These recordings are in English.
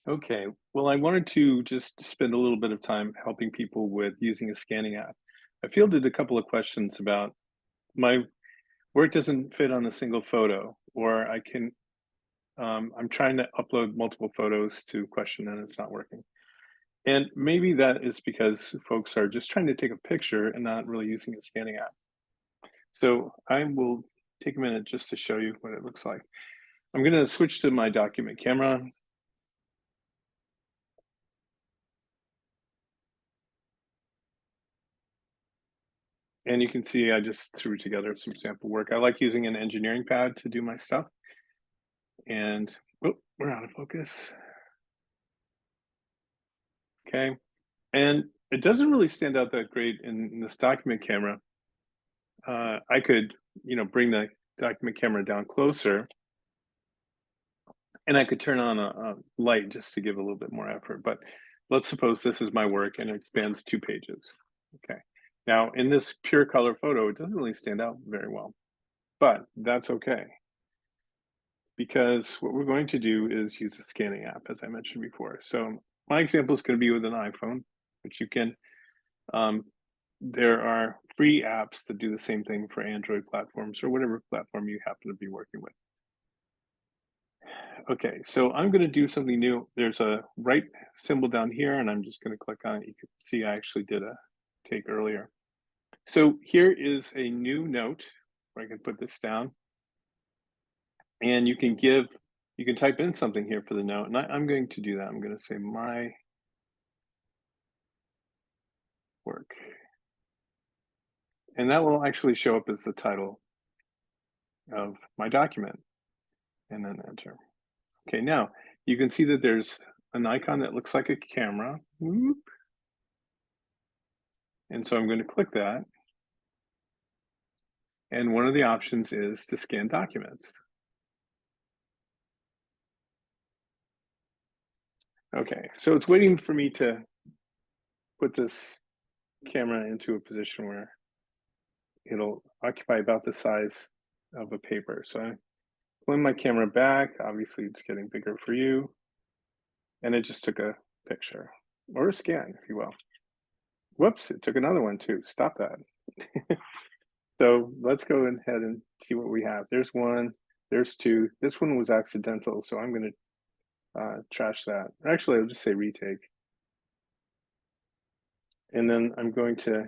Okay, well, I wanted to just spend a little bit of time helping people with using a scanning app. I fielded a couple of questions about my work doesn't fit on a single photo, or I'm trying to upload multiple photos to question and it's not working. And maybe that is because folks are just trying to take a picture and not really using a scanning app. So I will take a minute just to show you what it looks like. I'm going to switch to my document camera. And you can see I just threw together some sample work. I like using an engineering pad to do my stuff. And oh, we're out of focus. Okay. And it doesn't really stand out that great in this document camera. I could, bring the document camera down closer and I could turn on a light just to give a little bit more effort. But let's suppose this is my work and it spans 2 pages. Okay. Now, in this pure color photo, it doesn't really stand out very well, but that's okay because what we're going to do is use a scanning app, as I mentioned before. So my example is going to be with an iPhone, which you can. Um, there are free apps that do the same thing for Android platforms or whatever platform you happen to be working with. Okay, so I'm going to do something new. There's a right symbol down here, and I'm just going to click on it. You can see I actually did a take earlier. So here is a new note where I can put this down, and you can type in something here for the note, and I'm going to do that. I'm going to say my work, and that will actually show up as the title of my document, and then enter. Okay, now you can see that there's an icon that looks like a camera. Whoop. And so I'm going to click that. And one of the options is to scan documents. Okay, so it's waiting for me to put this camera into a position where it'll occupy about the size of a paper. So I pulling my camera back. Obviously, it's getting bigger for you. And it just took a picture or a scan, if you will. Whoops, it took another one too. Stop that. So let's go ahead and see what we have. There's one, there's two. This one was accidental, so I'm going to trash that. Actually, I'll just say retake. And then I'm going to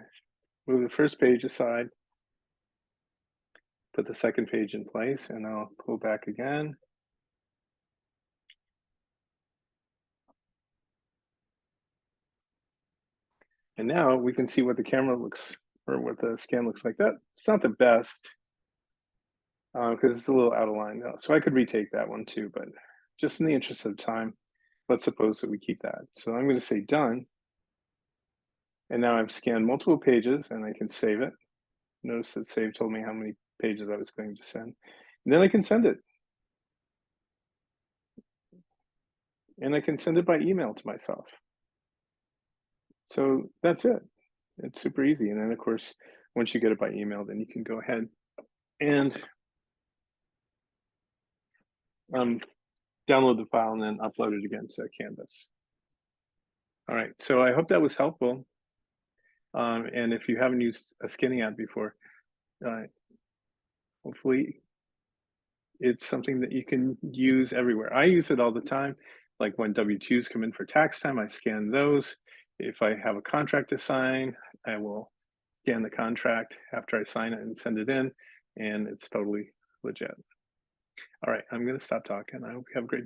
move the first page aside, put the second page in place, and I'll pull back again. And now we can see what the camera looks, or what the scan looks like. That it's not the best because it's a little out of line though. So I could retake that one too, but just in the interest of time, let's suppose that we keep that. So I'm going to say done. And now I've scanned multiple pages and I can save it. Notice that save told me how many pages I was going to send. And then I can send it. And I can send it by email to myself. So that's it. It's super easy. And then of course, once you get it by email, then you can go ahead and um, download the file and then upload it against Canvas. All right. So I hope that was helpful. And if you haven't used a skinning app before, uh, hopefully it's something that you can use everywhere. I use it all the time. Like when W-2s come in for tax time, I scan those. If I have a contract to sign, I will scan the contract after I sign it and send it in, and it's totally legit. All right, I'm going to stop talking. I hope you have a great day.